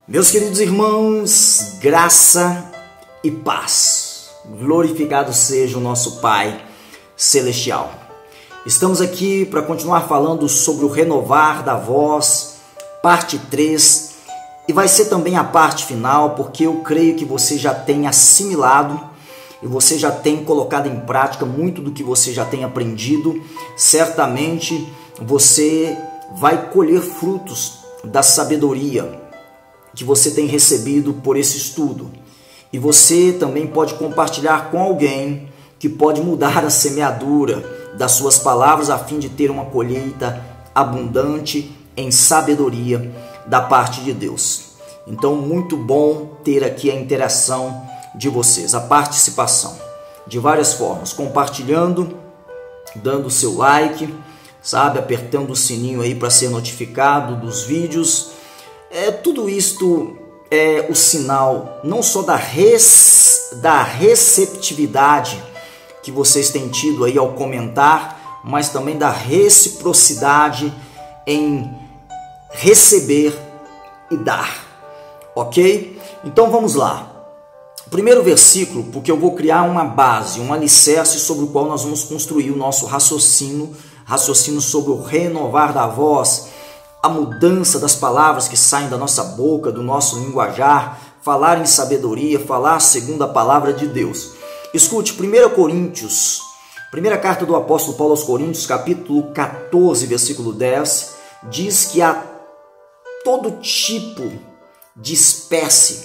Meus queridos irmãos, graça e paz. Glorificado seja o nosso Pai Celestial. Estamos aqui para continuar falando sobre o renovar da voz, parte 3, e vai ser também a parte final, porque eu creio que você já tem assimilado e você já tem colocado em prática muito do que você já tem aprendido. Certamente você vai colher frutos da sabedoria que você tem recebido por esse estudo. E você também pode compartilhar com alguém que pode mudar a semeadura das suas palavras a fim de ter uma colheita abundante em sabedoria da parte de Deus. Então, muito bom ter aqui a interação de vocês, a participação de várias formas, compartilhando, dando o seu like, sabe, apertando o sininho aí para ser notificado dos vídeos. Tudo isto é o sinal não só da receptividade que vocês têm tido aí ao comentar, mas também da reciprocidade em receber e dar, ok? Então vamos lá. Primeiro versículo, porque eu vou criar uma base, um alicerce sobre o qual nós vamos construir o nosso raciocínio sobre o renovar da voz, a mudança das palavras que saem da nossa boca, do nosso linguajar, falar em sabedoria, falar segundo a palavra de Deus. Escute, 1 Coríntios, primeira carta do apóstolo Paulo aos Coríntios, capítulo 14, versículo 10, diz que há todo tipo de espécie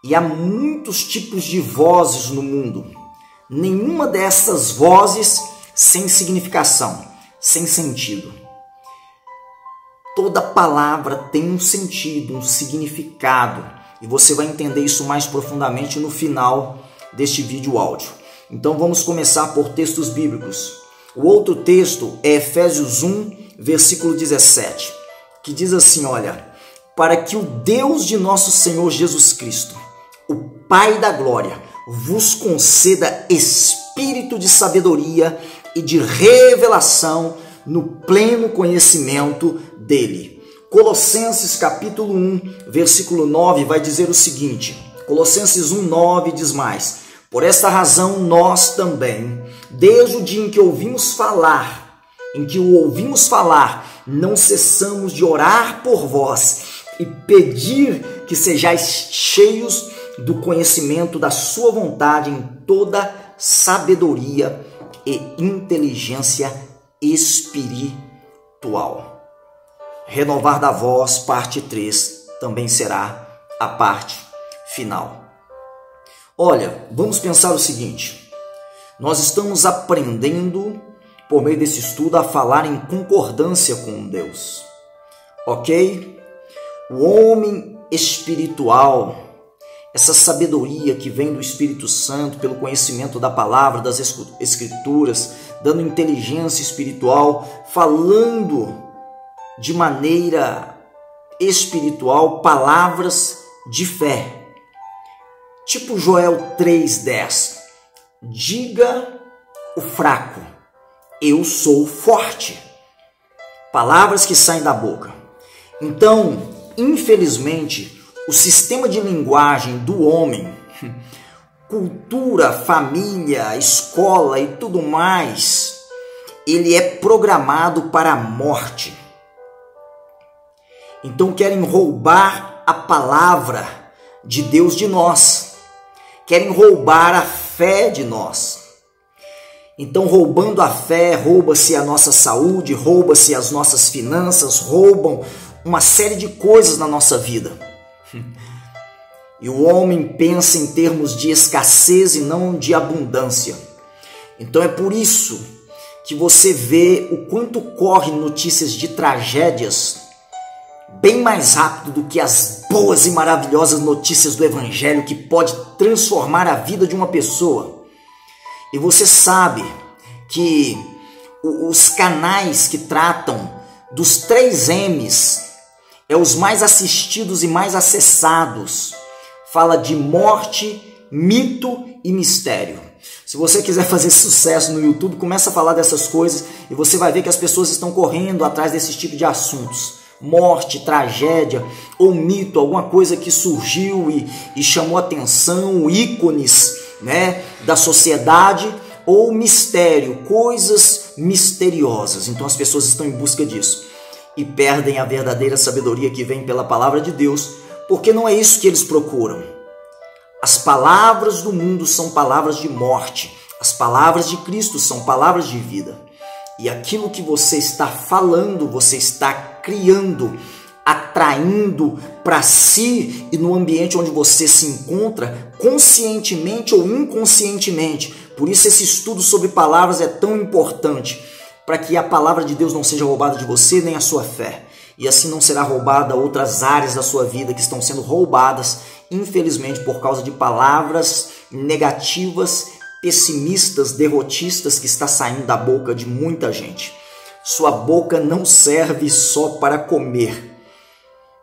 e há muitos tipos de vozes no mundo. Nenhuma dessas vozes sem significação, sem sentido. Toda palavra tem um sentido, um significado, e você vai entender isso mais profundamente no final deste vídeo áudio. Então vamos começar por textos bíblicos. O outro texto é Efésios 1, versículo 17, que diz assim, olha: para que o Deus de nosso Senhor Jesus Cristo, o Pai da glória, vos conceda espírito de sabedoria e de revelação no pleno conhecimento dele. Colossenses capítulo 1, versículo 9 vai dizer o seguinte, Colossenses 1, 9 diz mais: por esta razão nós também, desde o dia em que o ouvimos falar, não cessamos de orar por vós e pedir que sejais cheios do conhecimento da sua vontade em toda sabedoria e inteligência espiritual. Renovar da voz, parte 3, também será a parte final. Olha, vamos pensar o seguinte: nós estamos aprendendo, por meio desse estudo, a falar em concordância com Deus, ok? O homem espiritual, essa sabedoria que vem do Espírito Santo pelo conhecimento da palavra, das Escrituras, dando inteligência espiritual, falando de maneira espiritual palavras de fé. Tipo Joel 3,10. Diga o fraco, eu sou forte. Palavras que saem da boca. Então, infelizmente, o sistema de linguagem do homem, cultura, família, escola e tudo mais, ele é programado para a morte. Então querem roubar a palavra de Deus de nós. Querem roubar a fé de nós. Então, roubando a fé, rouba-se a nossa saúde, rouba-se as nossas finanças, roubam uma série de coisas na nossa vida. E o homem pensa em termos de escassez e não de abundância. Então é por isso que você vê o quanto corre notícias de tragédias bem mais rápido do que as boas e maravilhosas notícias do Evangelho que pode transformar a vida de uma pessoa. E você sabe que os canais que tratam dos 3 M's é os mais assistidos e mais acessados. Fala de morte, mito e mistério. Se você quiser fazer sucesso no YouTube, começa a falar dessas coisas e você vai ver que as pessoas estão correndo atrás desse tipo de assuntos. morte, tragédia ou mito, alguma coisa que surgiu e chamou atenção, ícones, né, da sociedade, ou mistério, coisas misteriosas. Então as pessoas estão em busca disso e perdem a verdadeira sabedoria que vem pela palavra de Deus, porque não é isso que eles procuram. As palavras do mundo são palavras de morte, as palavras de Cristo são palavras de vida. E aquilo que você está falando, você está criando, atraindo para si e no ambiente onde você se encontra, conscientemente ou inconscientemente. Por isso esse estudo sobre palavras é tão importante, para que a palavra de Deus não seja roubada de você nem a sua fé. E assim não será roubada outras áreas da sua vida que estão sendo roubadas, infelizmente, por causa de palavras negativas, pessimistas, derrotistas que está saindo da boca de muita gente. Sua boca não serve só para comer.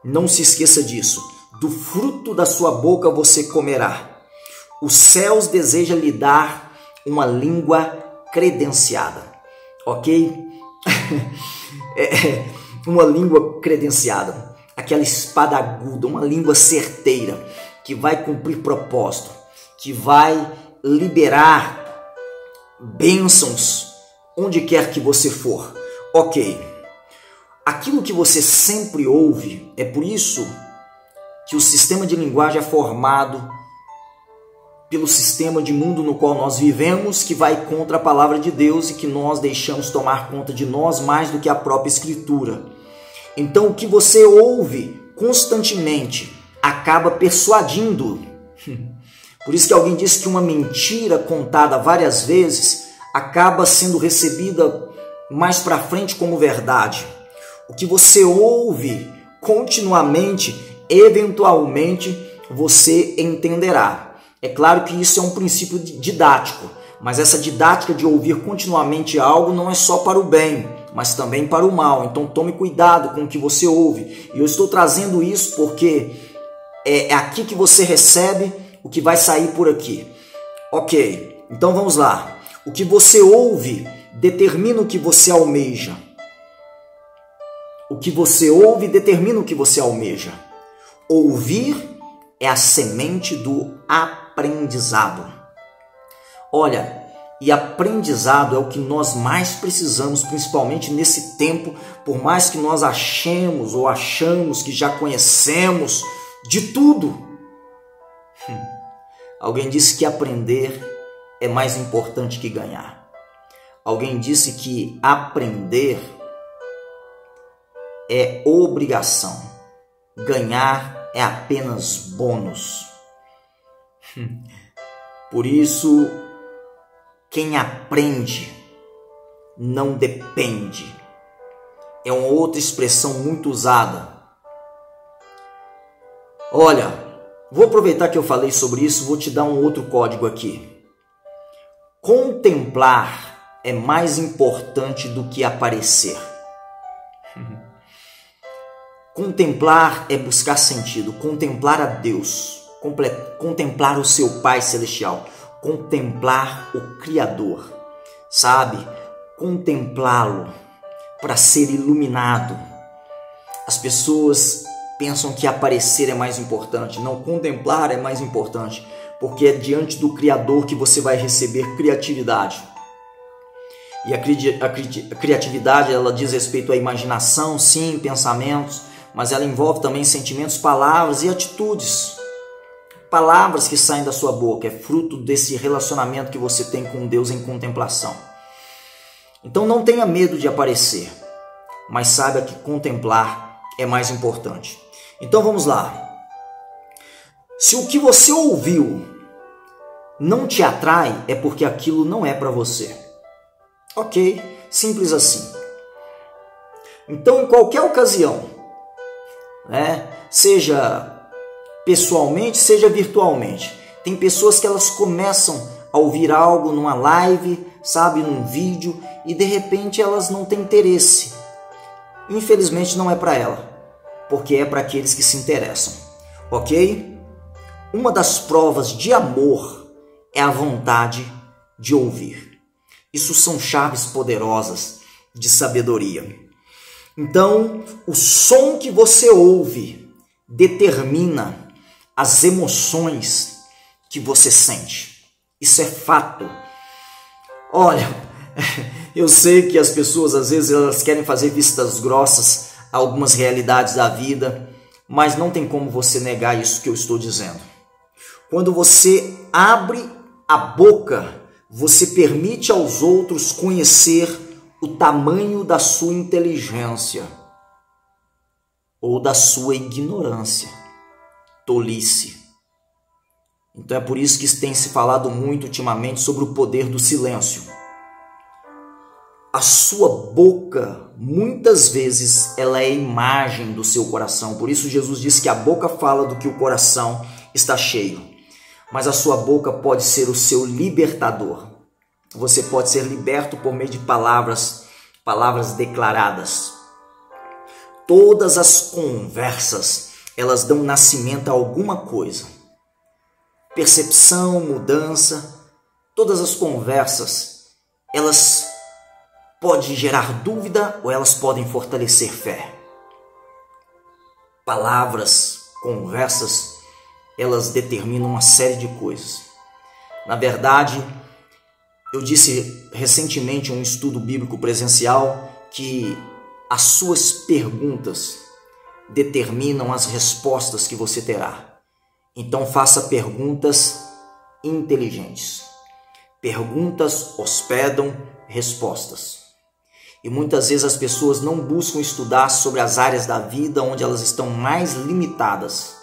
Não se esqueça disso. Do fruto da sua boca você comerá. Os céus desejam lhe dar uma língua credenciada. Ok? Uma língua credenciada. Aquela espada aguda, uma língua certeira, que vai cumprir propósito, que vai liberar bênçãos onde quer que você for. Ok, aquilo que você sempre ouve, é por isso que o sistema de linguagem é formado pelo sistema de mundo no qual nós vivemos, que vai contra a palavra de Deus e que nós deixamos tomar conta de nós mais do que a própria Escritura. Então o que você ouve constantemente acaba persuadindo. Por isso que alguém diz que uma mentira contada várias vezes acaba sendo recebida mais para frente como verdade. O que você ouve continuamente, eventualmente você entenderá. É claro que isso é um princípio didático, mas essa didática de ouvir continuamente algo não é só para o bem, mas também para o mal. Então tome cuidado com o que você ouve. E eu estou trazendo isso porque é aqui que você recebe o que vai sair por aqui. Ok, então vamos lá. O que você ouve determina o que você almeja. O que você ouve determina o que você almeja. Ouvir é a semente do aprendizado. Olha, e aprendizado é o que nós mais precisamos, principalmente nesse tempo, por mais que nós achemos ou achamos que já conhecemos de tudo. Alguém disse que aprender é mais importante que ganhar. Alguém disse que aprender é obrigação. Ganhar é apenas bônus. Por isso, quem aprende não depende. É uma outra expressão muito usada. Olha, vou aproveitar que eu falei sobre isso, vou te dar um outro código aqui. Contemplar é mais importante do que aparecer. Contemplar é buscar sentido, contemplar a Deus, contemplar o seu Pai Celestial, contemplar o Criador, sabe? Contemplá-lo para ser iluminado. As pessoas pensam que aparecer é mais importante. Não, contemplar é mais importante, porque é diante do Criador que você vai receber criatividade. E a criatividade, ela diz respeito à imaginação, sim, pensamentos, mas ela envolve também sentimentos, palavras e atitudes. Palavras que saem da sua boca, é fruto desse relacionamento que você tem com Deus em contemplação. Então não tenha medo de aparecer, mas saiba que contemplar é mais importante. Então vamos lá. Se o que você ouviu não te atrai, é porque aquilo não é para você. Ok? Simples assim. Então, em qualquer ocasião, né, seja pessoalmente, seja virtualmente, tem pessoas que elas começam a ouvir algo numa live, sabe, num vídeo, e de repente elas não têm interesse. Infelizmente não é para ela, porque é para aqueles que se interessam. Ok? Uma das provas de amor é a vontade de ouvir. Isso são chaves poderosas de sabedoria. Então, o som que você ouve determina as emoções que você sente. Isso é fato. Olha, eu sei que as pessoas às vezes elas querem fazer vistas grossas a algumas realidades da vida, mas não tem como você negar isso que eu estou dizendo. Quando você abre a boca, você permite aos outros conhecer o tamanho da sua inteligência ou da sua ignorância, tolice. Então é por isso que tem se falado muito ultimamente sobre o poder do silêncio. A sua boca, muitas vezes, ela é a imagem do seu coração. Por isso Jesus disse que a boca fala do que o coração está cheio. Mas a sua boca pode ser o seu libertador. Você pode ser liberto por meio de palavras declaradas. Todas as conversas, elas dão nascimento a alguma coisa. Percepção, mudança, todas as conversas, elas podem gerar dúvida ou elas podem fortalecer fé. Palavras, conversas, elas determinam uma série de coisas. Na verdade, eu disse recentemente em um estudo bíblico presencial que as suas perguntas determinam as respostas que você terá. Então faça perguntas inteligentes. Perguntas hospedam respostas. E muitas vezes as pessoas não buscam estudar sobre as áreas da vida onde elas estão mais limitadas.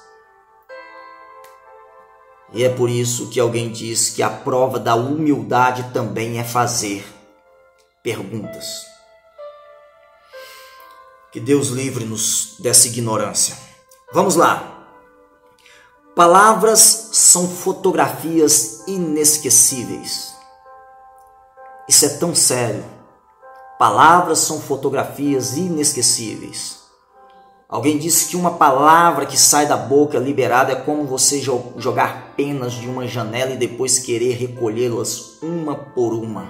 E é por isso que alguém diz que a prova da humildade também é fazer perguntas. Que Deus livre-nos dessa ignorância. Vamos lá. Palavras são fotografias inesquecíveis. Isso é tão sério. Palavras são fotografias inesquecíveis. Alguém disse que uma palavra que sai da boca liberada é como você jogar penas de uma janela e depois querer recolhê-las uma por uma.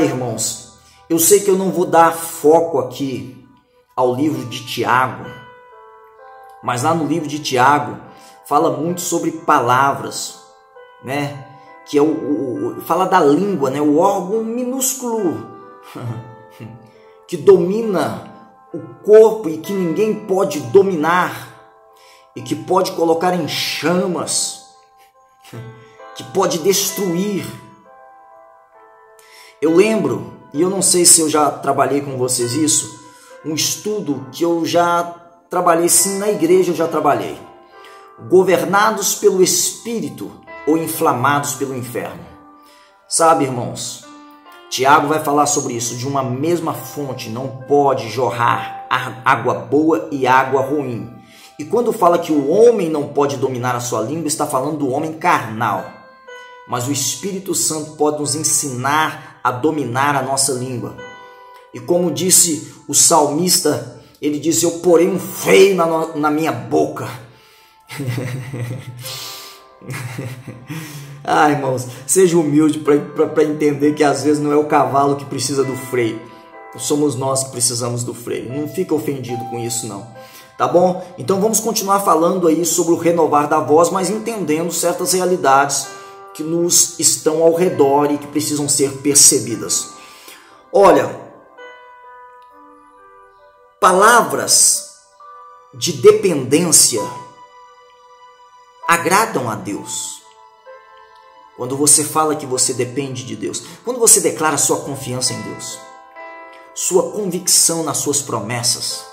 Irmãos, eu sei que eu não vou dar foco aqui ao livro de Tiago, mas lá no livro de Tiago fala muito sobre palavras, né? Que é fala da língua, né? O órgão minúsculo que domina o corpo e que ninguém pode dominar e que pode colocar em chamas, que pode destruir. Eu lembro, e eu não sei se eu já trabalhei com vocês isso, um estudo que eu já trabalhei, sim, na igreja eu já trabalhei. Governados pelo Espírito ou inflamados pelo inferno. Sabe, irmãos, Tiago vai falar sobre isso. De uma mesma fonte não pode jorrar água boa e água ruim. E quando fala que o homem não pode dominar a sua língua, está falando do homem carnal. Mas o Espírito Santo pode nos ensinar a dominar a nossa língua. E como disse o salmista, ele diz: eu porei um freio na minha boca. Irmãos, seja humilde para entender que às vezes não é o cavalo que precisa do freio, somos nós que precisamos do freio. Não fica ofendido com isso não, tá bom? Então vamos continuar falando aí sobre o renovar da voz, mas entendendo certas realidades que nos estão ao redor e que precisam ser percebidas. Olha, palavras de dependência agradam a Deus. Quando você fala que você depende de Deus, quando você declara sua confiança em Deus, sua convicção nas suas promessas,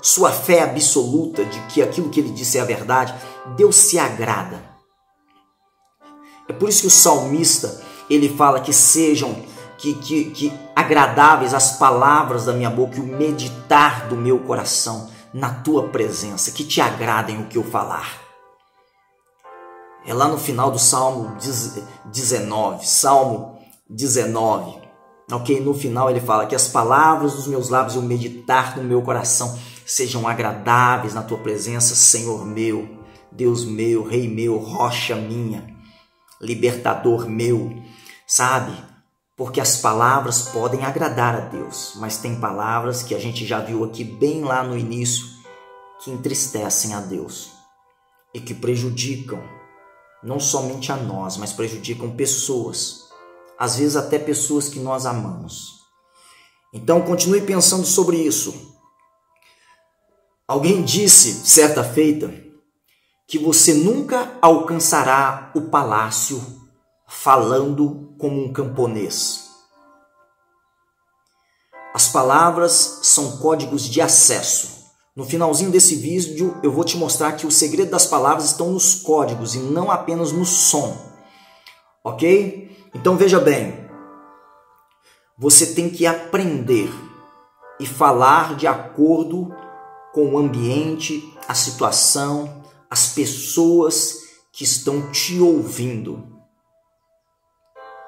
sua fé absoluta de que aquilo que Ele disse é a verdade, Deus se agrada. É por isso que o salmista, ele fala que sejam que agradáveis as palavras da minha boca e o meditar do meu coração na tua presença, que te agradem o que eu falar. É lá no final do Salmo 19, ok? No final ele fala que as palavras dos meus lábios e o meditar do meu coração sejam agradáveis na tua presença, Senhor meu, Deus meu, Rei meu, rocha minha, libertador meu, sabe? Porque as palavras podem agradar a Deus, mas tem palavras que a gente já viu aqui bem lá no início, que entristecem a Deus e que prejudicam não somente a nós, mas prejudicam pessoas, às vezes até pessoas que nós amamos. Então continue pensando sobre isso. Alguém disse, certa feita, que você nunca alcançará o palácio falando como um camponês. As palavras são códigos de acesso. No finalzinho desse vídeo eu vou te mostrar que o segredo das palavras estão nos códigos e não apenas no som. Ok? Então veja bem, você tem que aprender e falar de acordo com o ambiente, a situação, as pessoas que estão te ouvindo.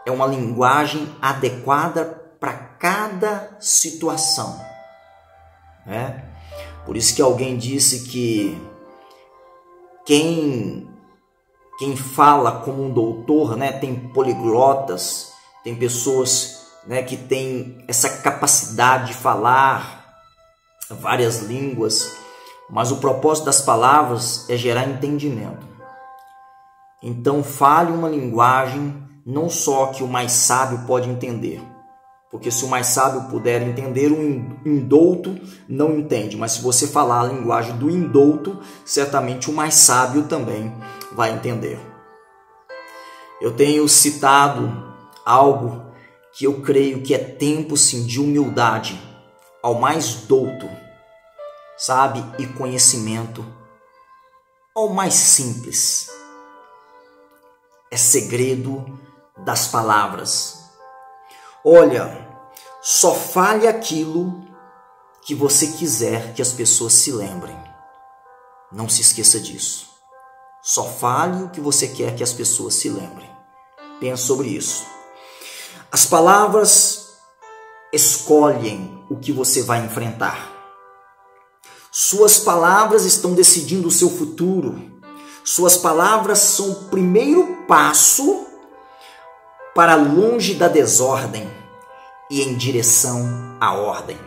É uma linguagem adequada para cada situação, né? Por isso que alguém disse que quem fala como um doutor, né, tem poliglotas, tem pessoas, né, que têm essa capacidade de falar várias línguas, mas o propósito das palavras é gerar entendimento. Então fale uma linguagem não só que o mais sábio pode entender, porque se o mais sábio puder entender, o indouto não entende. Mas se você falar a linguagem do indouto, certamente o mais sábio também vai entender. Eu tenho citado algo que eu creio que é tempo sim de humildade ao mais douto, sabe? E conhecimento ao mais simples. É segredo das palavras. Olha, só fale aquilo que você quiser que as pessoas se lembrem. Não se esqueça disso. Só fale o que você quer que as pessoas se lembrem. Pense sobre isso. As palavras escolhem o que você vai enfrentar. Suas palavras estão decidindo o seu futuro. Suas palavras são o primeiro passo para longe da desordem e em direção à ordem.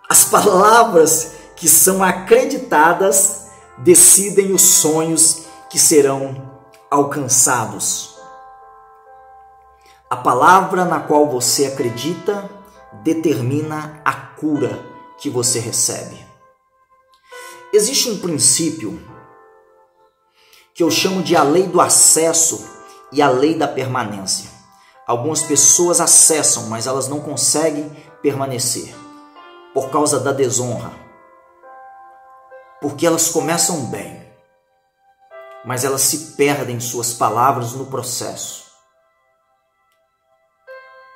As palavras que são acreditadas decidem os sonhos que serão alcançados. A palavra na qual você acredita determina a cura que você recebe. Existe um princípio que eu chamo de a lei do acesso e a lei da permanência. Algumas pessoas acessam, mas elas não conseguem permanecer por causa da desonra. Porque elas começam bem, mas elas se perdem em suas palavras no processo.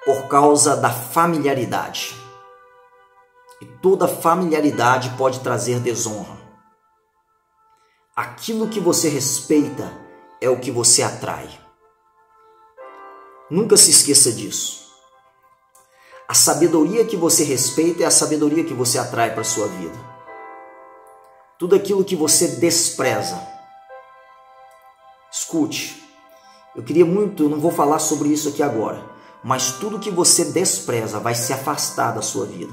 Por causa da familiaridade. E toda familiaridade pode trazer desonra. Aquilo que você respeita é o que você atrai. Nunca se esqueça disso. A sabedoria que você respeita é a sabedoria que você atrai para a sua vida. Tudo aquilo que você despreza. Escute, eu queria muito, eu não vou falar sobre isso aqui agora, mas tudo que você despreza vai se afastar da sua vida.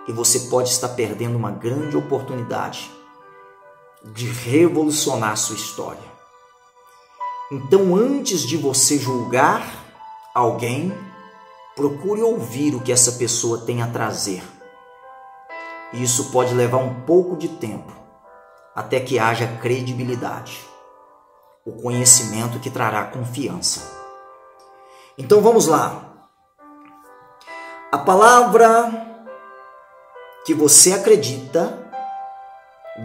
E você pode estar perdendo uma grande oportunidade de revolucionar a sua história. Então, antes de você julgar alguém, procure ouvir o que essa pessoa tem a trazer. E isso pode levar um pouco de tempo, até que haja credibilidade, o conhecimento que trará confiança. Então vamos lá. A palavra que você acredita,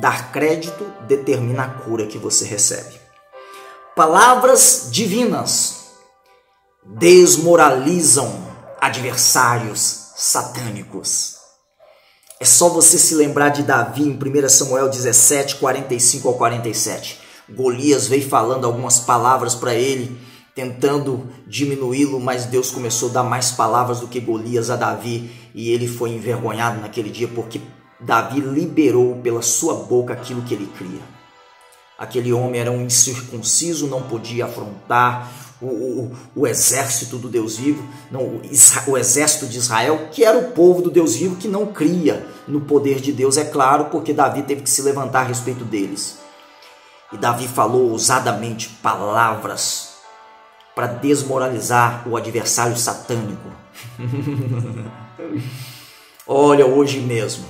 dar crédito, determina a cura que você recebe. Palavras divinas desmoralizam adversários satânicos. É só você se lembrar de Davi em 1 Samuel 17, 45 ao 47. Golias veio falando algumas palavras para ele, tentando diminuí-lo, mas Deus começou a dar mais palavras do que Golias a Davi, e ele foi envergonhado naquele dia, porque Davi liberou pela sua boca aquilo que ele cria. Aquele homem era um incircunciso, não podia afrontar o exército do Deus vivo, não, o exército de Israel, que era o povo do Deus vivo que não cria no poder de Deus, é claro, porque Davi teve que se levantar a respeito deles. E Davi falou ousadamente palavras para desmoralizar o adversário satânico. Olha, hoje mesmo,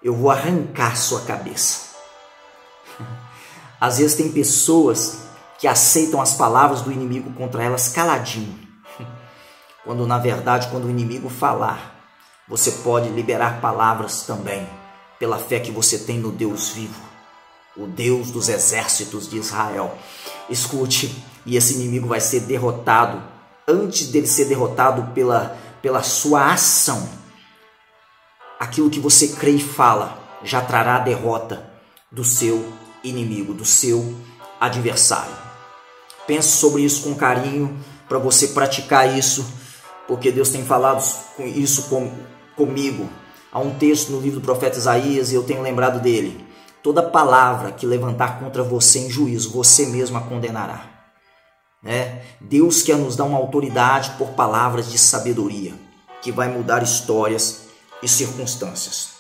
eu vou arrancar sua cabeça. Às vezes tem pessoas que aceitam as palavras do inimigo contra elas caladinho, quando na verdade, quando o inimigo falar, você pode liberar palavras também, pela fé que você tem no Deus vivo, o Deus dos exércitos de Israel. Escute, e esse inimigo vai ser derrotado, antes dele ser derrotado pela sua ação. Aquilo que você crê e fala já trará a derrota do seu inimigo, do seu adversário. Pense sobre isso com carinho, para você praticar isso, porque Deus tem falado isso comigo. Há um texto no livro do profeta Isaías e eu tenho lembrado dele. Toda palavra que levantar contra você em juízo, você mesmo a condenará. Deus quer nos dar uma autoridade por palavras de sabedoria, que vai mudar histórias e circunstâncias.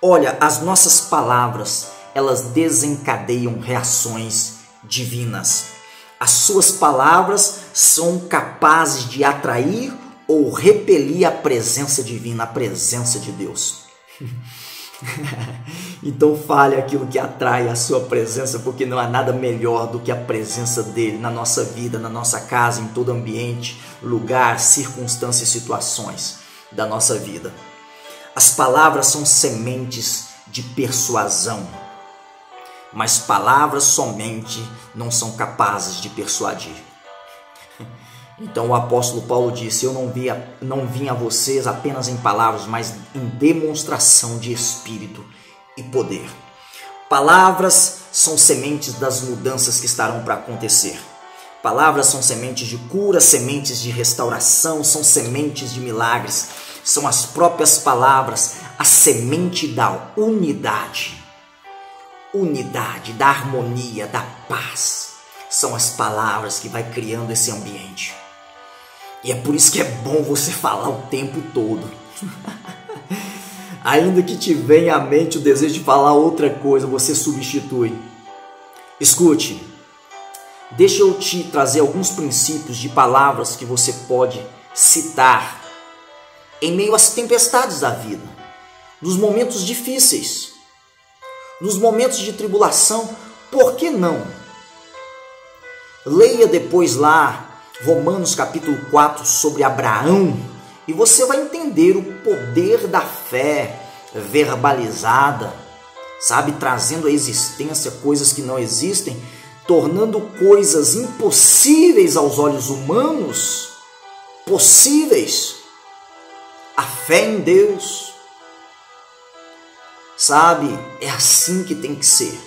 Olha, as nossas palavras, elas desencadeiam reações divinas. As suas palavras são capazes de atrair ou repelir a presença divina, a presença de Deus. Então fale aquilo que atrai a sua presença, porque não há nada melhor do que a presença dele na nossa vida, na nossa casa, em todo ambiente, lugar, circunstância e situações da nossa vida. As palavras são sementes de persuasão, mas palavras somente não são capazes de persuadir. Então o apóstolo Paulo disse: eu não vim a vocês apenas em palavras, mas em demonstração de espírito e poder. Palavras são sementes das mudanças que estarão para acontecer. Palavras são sementes de cura, sementes de restauração, são sementes de milagres. São as próprias palavras, a semente da unidade, da harmonia, da paz. São as palavras que vai criando esse ambiente. E é por isso que é bom você falar o tempo todo. Ainda que te venha à mente o desejo de falar outra coisa, você substitui. Escute, deixa eu te trazer alguns princípios de palavras que você pode citar em meio às tempestades da vida, nos momentos difíceis, nos momentos de tribulação. Por que não? Leia depois lá Romanos capítulo 4 sobre Abraão e você vai entender o poder da fé verbalizada, sabe, trazendo à existência coisas que não existem, tornando coisas impossíveis aos olhos humanos possíveis. A fé em Deus, sabe, é assim que tem que ser.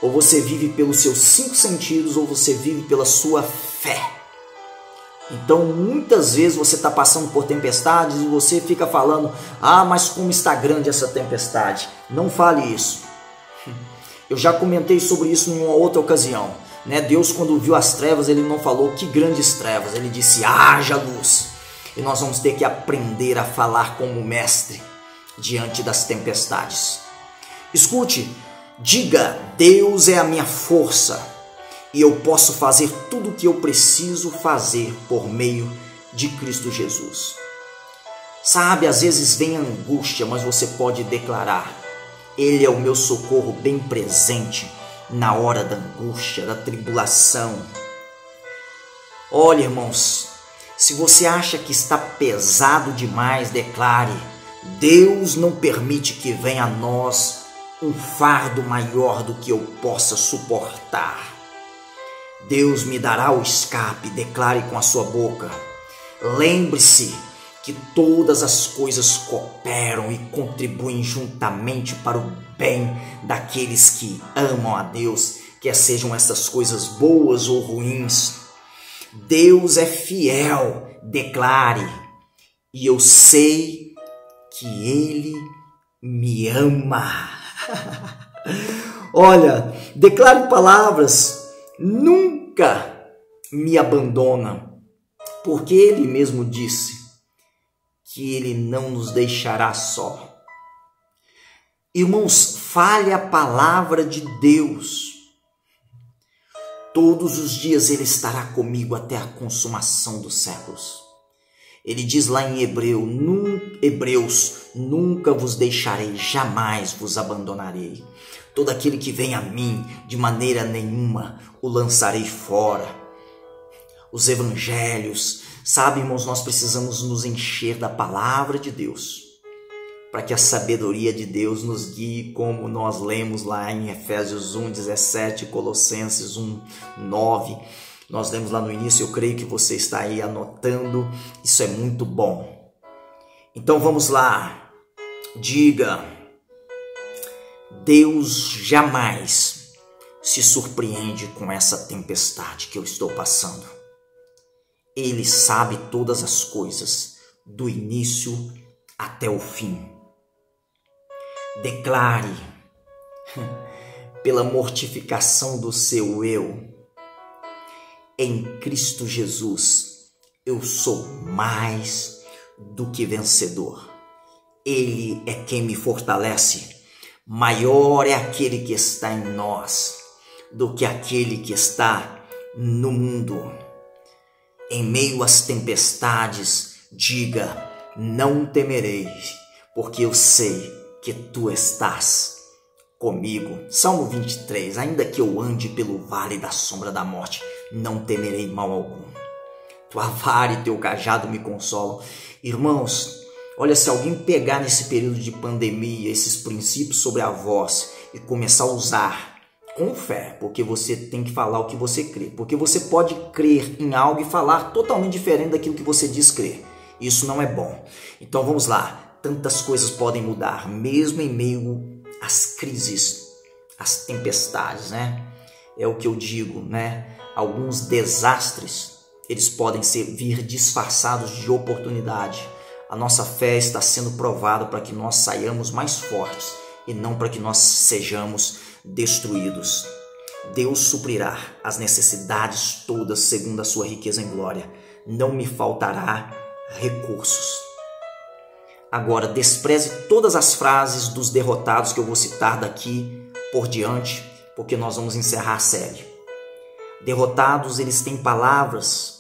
Ou você vive pelos seus 5 sentidos, ou você vive pela sua fé. Então, muitas vezes você está passando por tempestades e você fica falando: ah, mas como está grande essa tempestade. Não fale isso. Eu já comentei sobre isso em uma outra ocasião. Deus, quando viu as trevas, ele não falou que grandes trevas. Ele disse: haja luz. E nós vamos ter que aprender a falar como mestre diante das tempestades. Escute. Diga: Deus é a minha força e eu posso fazer tudo o que eu preciso fazer por meio de Cristo Jesus. Sabe, às vezes vem a angústia, mas você pode declarar: Ele é o meu socorro bem presente na hora da angústia, da tribulação. Olha, irmãos, se você acha que está pesado demais, declare: Deus não permite que venha a nós um fardo maior do que eu possa suportar. Deus me dará o escape, declare com a sua boca. Lembre-se que todas as coisas cooperam e contribuem juntamente para o bem daqueles que amam a Deus, quer sejam essas coisas boas ou ruins. Deus é fiel, declare, e eu sei que Ele me ama. Olha, declare palavras nunca me abandona, porque Ele mesmo disse que Ele não nos deixará só. Irmãos, fale a palavra de Deus. Todos os dias Ele estará comigo até a consumação dos séculos. Ele diz lá em Hebreus, nunca vos deixarei, jamais vos abandonarei. Todo aquele que vem a mim, de maneira nenhuma o lançarei fora. Os evangelhos, sabe, irmãos, nós precisamos nos encher da palavra de Deus, para que a sabedoria de Deus nos guie, como nós lemos lá em Efésios 1:17, Colossenses 1:9. Nós lemos lá no início, eu creio que você está aí anotando, isso é muito bom. Então vamos lá, diga: Deus jamais se surpreende com essa tempestade que eu estou passando. Ele sabe todas as coisas, do início até o fim. Declare, pela mortificação do seu eu, em Cristo Jesus, eu sou mais do que vencedor. Ele é quem me fortalece. Maior é aquele que está em nós do que aquele que está no mundo. Em meio às tempestades, diga: não temerei, porque eu sei que tu estás comigo. Salmo 23, ainda que eu ande pelo vale da sombra da morte, não temerei mal algum. Tua vara e teu cajado me consolam. Irmãos, olha, se alguém pegar nesse período de pandemia esses princípios sobre a voz e começar a usar com fé, porque você tem que falar o que você crê, porque você pode crer em algo e falar totalmente diferente daquilo que você diz crer. Isso não é bom. Então vamos lá, tantas coisas podem mudar, mesmo em meio às crises, às tempestades, né? É o que eu digo, né? Alguns desastres, eles podem vir disfarçados de oportunidade. A nossa fé está sendo provada para que nós saiamos mais fortes e não para que nós sejamos destruídos. Deus suprirá as necessidades todas segundo a sua riqueza em glória. Não me faltará recursos. Agora, despreze todas as frases dos derrotados que eu vou citar daqui por diante, porque nós vamos encerrar a série. Derrotados, eles têm palavras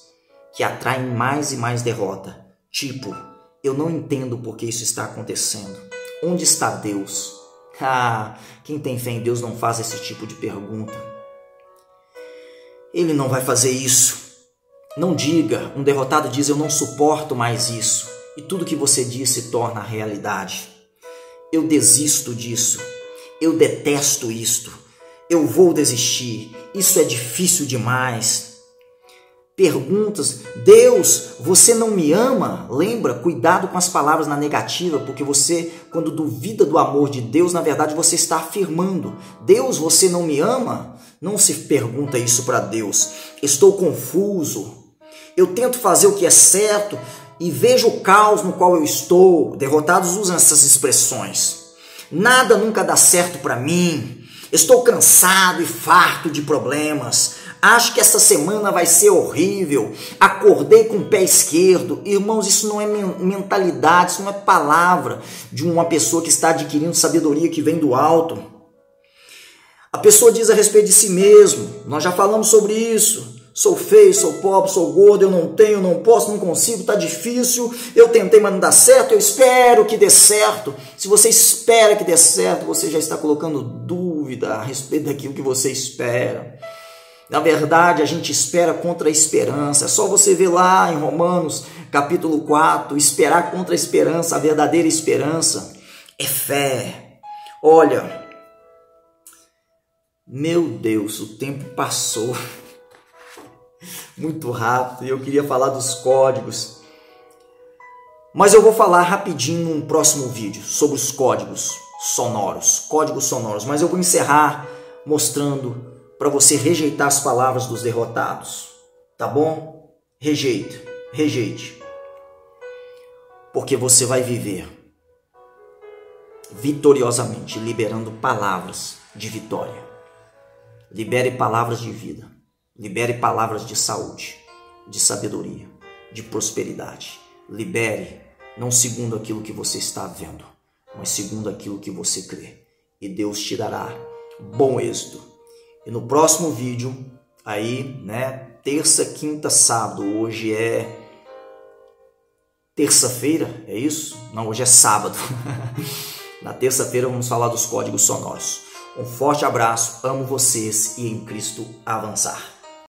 que atraem mais e mais derrota. Tipo: eu não entendo por que isso está acontecendo. Onde está Deus? Quem tem fé em Deus não faz esse tipo de pergunta. Ele não vai fazer isso. Não diga. Um derrotado diz: eu não suporto mais isso. E tudo que você diz se torna realidade. Eu desisto disso. Eu detesto isto. Eu vou desistir. Isso é difícil demais. Perguntas: Deus, você não me ama? Lembra, cuidado com as palavras na negativa, porque você, quando duvida do amor de Deus, na verdade você está afirmando: Deus, você não me ama? Não se pergunta isso para Deus. Estou confuso. Eu tento fazer o que é certo e vejo o caos no qual eu estou. Derrotados usam essas expressões. Nada nunca dá certo para mim. Estou cansado e farto de problemas. Acho que essa semana vai ser horrível. Acordei com o pé esquerdo. Irmãos, isso não é mentalidade, isso não é palavra de uma pessoa que está adquirindo sabedoria que vem do alto. A pessoa diz a respeito de si mesmo. Nós já falamos sobre isso. Sou feio, sou pobre, sou gordo, eu não tenho, não posso, não consigo, tá difícil. Eu tentei, mas não dá certo. Eu espero que dê certo. Se você espera que dê certo, você já está colocando dúvida a respeito daquilo que você espera. Na verdade, a gente espera contra a esperança. É só você ver lá em Romanos, capítulo 4, esperar contra a esperança, a verdadeira esperança é fé. Olha, meu Deus, o tempo passou muito rápido e eu queria falar dos códigos. Mas eu vou falar rapidinho num próximo vídeo sobre os códigos sonoros. Mas eu vou encerrar mostrando para você rejeitar as palavras dos derrotados, tá bom? Rejeite. Porque você vai viver vitoriosamente, liberando palavras de vitória. Libere palavras de vida. Libere palavras de saúde, de sabedoria, de prosperidade. Libere, não segundo aquilo que você está vendo, mas segundo aquilo que você crê. E Deus te dará bom êxito. E no próximo vídeo, aí, terça, quinta, sábado, hoje é terça-feira, é isso? Não, hoje é sábado. Na terça-feira vamos falar dos códigos sonoros. Um forte abraço, amo vocês e em Cristo avançar.